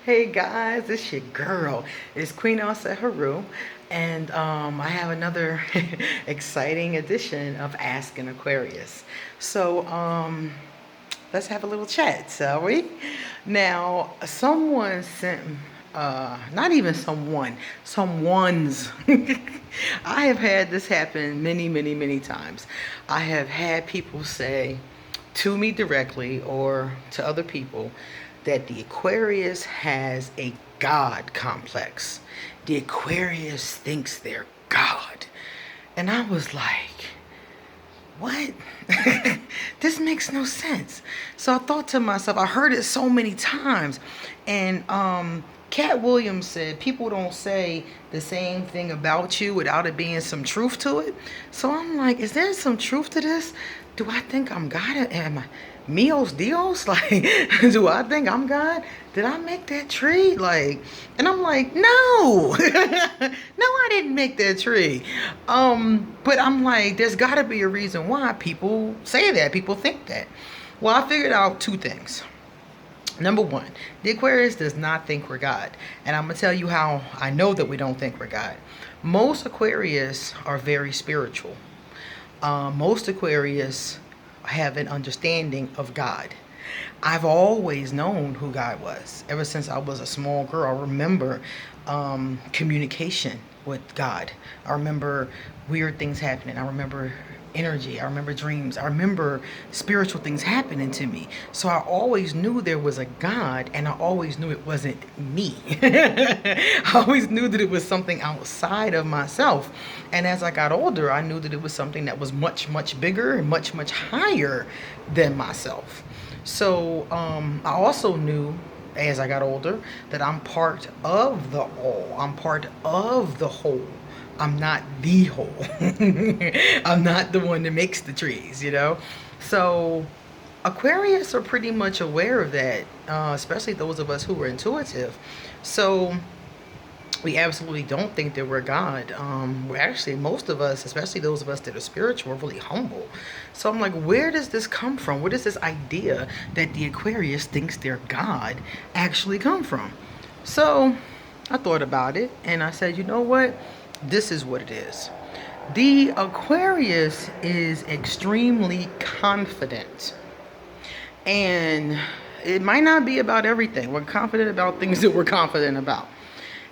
Hey guys, it's your girl. It's Queen Elsa Haru, and I have another exciting edition of Ask an Aquarius. So let's have a little chat, shall we? Now, someone sent, not even someone, someone's. I have had this happen many, many, many times. I have had people say to me directly or to other people that the Aquarius has a God complex. The Aquarius thinks they're God. And I was like, what? This makes no sense. So I thought to myself, I heard it so many times. And Cat Williams said, people don't say the same thing about you without it being some truth to it. So I'm like, is there some truth to this? Do I think I'm God? Am I Mios Dios? Like, do I think I'm God? Did I make that tree? Like, and I'm like, no, no, I didn't make that tree. But I'm like, there's got to be a reason why people say that, people think that. Well, I figured out two things. Number one, the Aquarius does not think we're God. And I'm going to tell you how I know that we don't think we're God. Most Aquarius are very spiritual. Most Aquarius have an understanding of God. I've always known who God was. Ever since I was a small girl, I remember communication with God. I remember weird things happening. I remember energy. I remember dreams. I remember spiritual things happening to me. So I always knew there was a God, and I always knew it wasn't me. I always knew that it was something outside of myself. And as I got older, I knew that it was something that was much, much bigger and much, much higher than myself. So I also knew as I got older that I'm part of the all. I'm part of the whole. I'm not the whole. I'm not the one that makes the trees, you know? So Aquarius are pretty much aware of that, especially those of us who are intuitive. So we absolutely don't think that we're God. We're actually, most of us, especially those of us that are spiritual, are really humble. So I'm like, where does this come from? Where does this idea that the Aquarius thinks they're God actually come from? So I thought about it and I said, you know what? This is what it is. The Aquarius is extremely confident. And it might not be about everything. We're confident about things that we're confident about.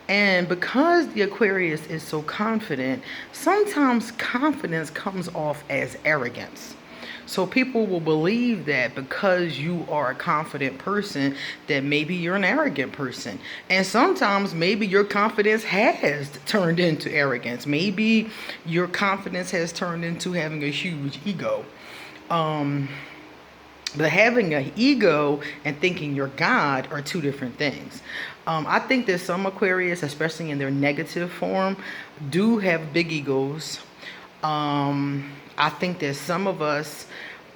And because the Aquarius is so confident, sometimes confidence comes off as arrogance. So people will believe that because you are a confident person, that maybe you're an arrogant person. And sometimes maybe your confidence has turned into arrogance. Maybe your confidence has turned into having a huge ego. But having an ego and thinking you're God are two different things. I think that some Aquarius, especially in their negative form, do have big egos. I think that some of us,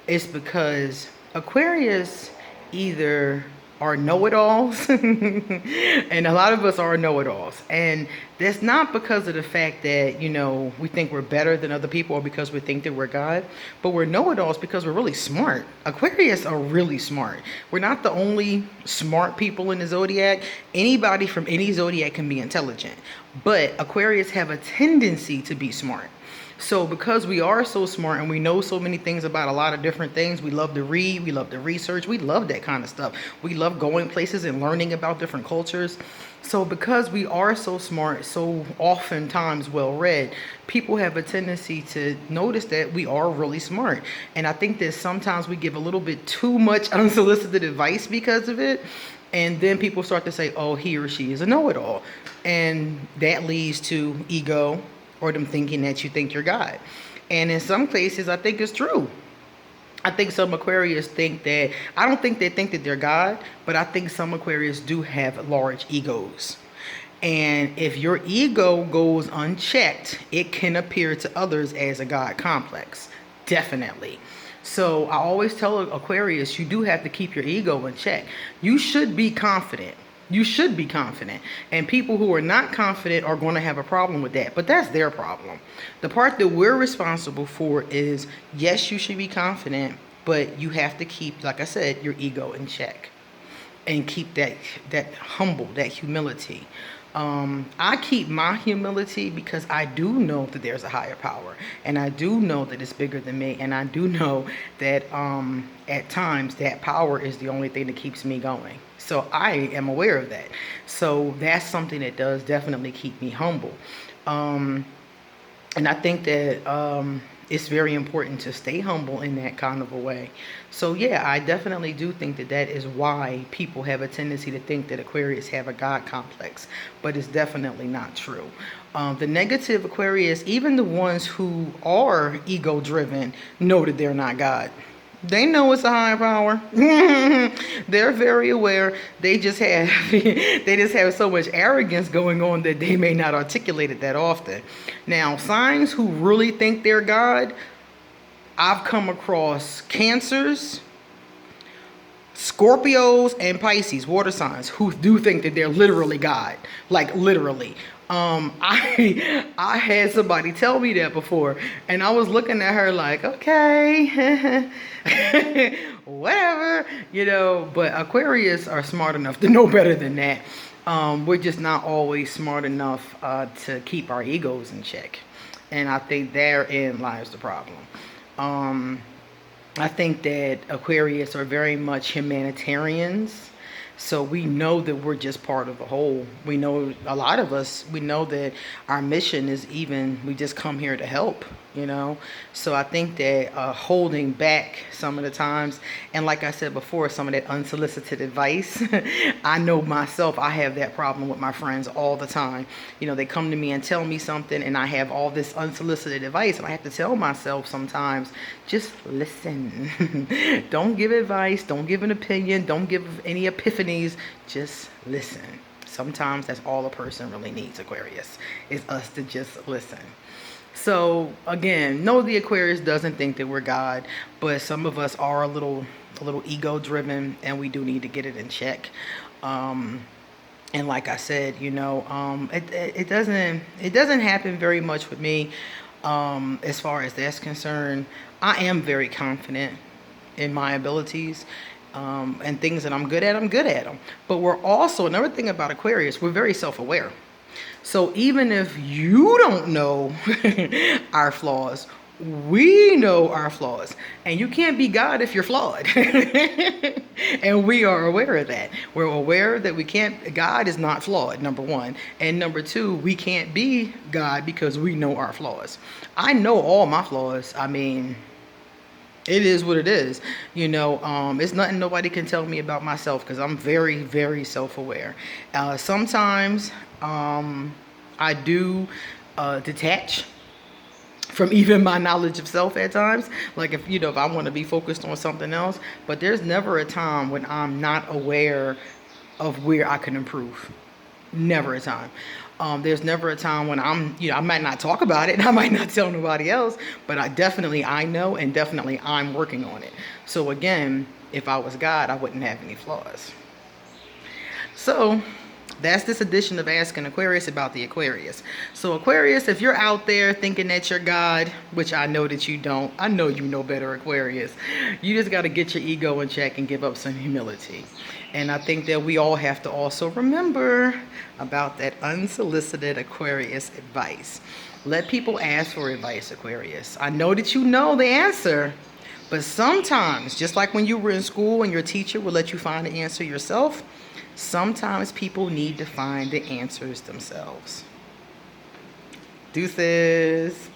it's because Aquarius either are know-it-alls and a lot of us are know-it-alls, and that's not because of the fact that, you know, we think we're better than other people or because we think that we're God, but we're know-it-alls because we're really smart. Aquarius are really smart. We're not the only smart people in the zodiac. Anybody from any zodiac can be intelligent, but Aquarius have a tendency to be smart. So because we are so smart and we know so many things about a lot of different things, we love to read, we love to research, we love that kind of stuff. We love going places and learning about different cultures. So because we are so smart, so oftentimes well read, people have a tendency to notice that we are really smart. And I think that sometimes we give a little bit too much unsolicited advice because of it. And then people start to say, oh, he or she is a know-it-all. And that leads to ego, or them thinking that you think you're God. And in some cases, I think it's true. I think some Aquarius think that, I don't think they think that they're God, but I think some Aquarius do have large egos. And if your ego goes unchecked, it can appear to others as a God complex. Definitely. So I always tell Aquarius, you do have to keep your ego in check. You should be confident. You should be confident. And people who are not confident are going to have a problem with that. But that's their problem. The part that we're responsible for is, yes, you should be confident, but you have to keep, like I said, your ego in check. and keep that humble, that humility. I keep my humility because I do know that there's a higher power, and I do know that it's bigger than me, and I do know that at times that power is the only thing that keeps me going. So I am aware of that. So that's something that does definitely keep me humble. And I think that it's very important to stay humble in that kind of a way. So yeah, I definitely do think that that is why people have a tendency to think that Aquarius have a God complex, but it's definitely not true. The negative Aquarius, even the ones who are ego driven, know that they're not God. They know it's a higher power. They're very aware. They just have so much arrogance going on that they may not articulate it that often. Now, signs who really think they're God, I've come across Cancers, Scorpios, and Pisces, water signs, who do think that they're literally God, like literally. I had somebody tell me that before, and I was looking at her like, okay, whatever, But Aquarius are smart enough to know better than that. We're just not always smart enough to keep our egos in check, and I think therein lies the problem. I think that Aquarius are very much humanitarians. So we know that we're just part of the whole. We know, a lot of us, we know that our mission is we just come here to help, So I think that holding back some of the times, and like I said before, some of that unsolicited advice, I know myself, I have that problem with my friends all the time. They come to me and tell me something, and I have all this unsolicited advice, and I have to tell myself sometimes, just listen. Don't give advice, don't give an opinion, don't give any epiphany. Just listen. Sometimes that's all a person really needs, Aquarius, is us to just listen. So again, no, the Aquarius doesn't think that we're God, but some of us are a little ego driven, and we do need to get it in check. And like I said, it doesn't happen very much with me. As far as that's concerned, I am very confident in my abilities. And things that I'm good at them. But we're also, another thing about Aquarius, we're very self-aware. So even if you don't know our flaws, we know our flaws. And you can't be God if you're flawed. And we are aware of that. We're aware that God is not flawed, number one. And number two, we can't be God because we know our flaws. I know all my flaws. I mean, it is what it is. It's nothing nobody can tell me about myself because I'm very, very self-aware. Sometimes I do detach from even my knowledge of self at times. Like if I want to be focused on something else, but there's never a time when I'm not aware of where I can improve. Never a time. There's never a time when I might not talk about it, I might not tell nobody else, but I know, and definitely I'm working on it. So again, if I was God, I wouldn't have any flaws. So that's this edition of Ask an Aquarius about the Aquarius. So Aquarius, if you're out there thinking that you're God, which I know that you don't, I know you know better, Aquarius. You just got to get your ego in check and give up some humility. And I think that we all have to also remember about that unsolicited Aquarius advice. Let people ask for advice, Aquarius. I know that you know the answer, but sometimes, just like when you were in school and your teacher would let you find the answer yourself, sometimes people need to find the answers themselves. Deuces.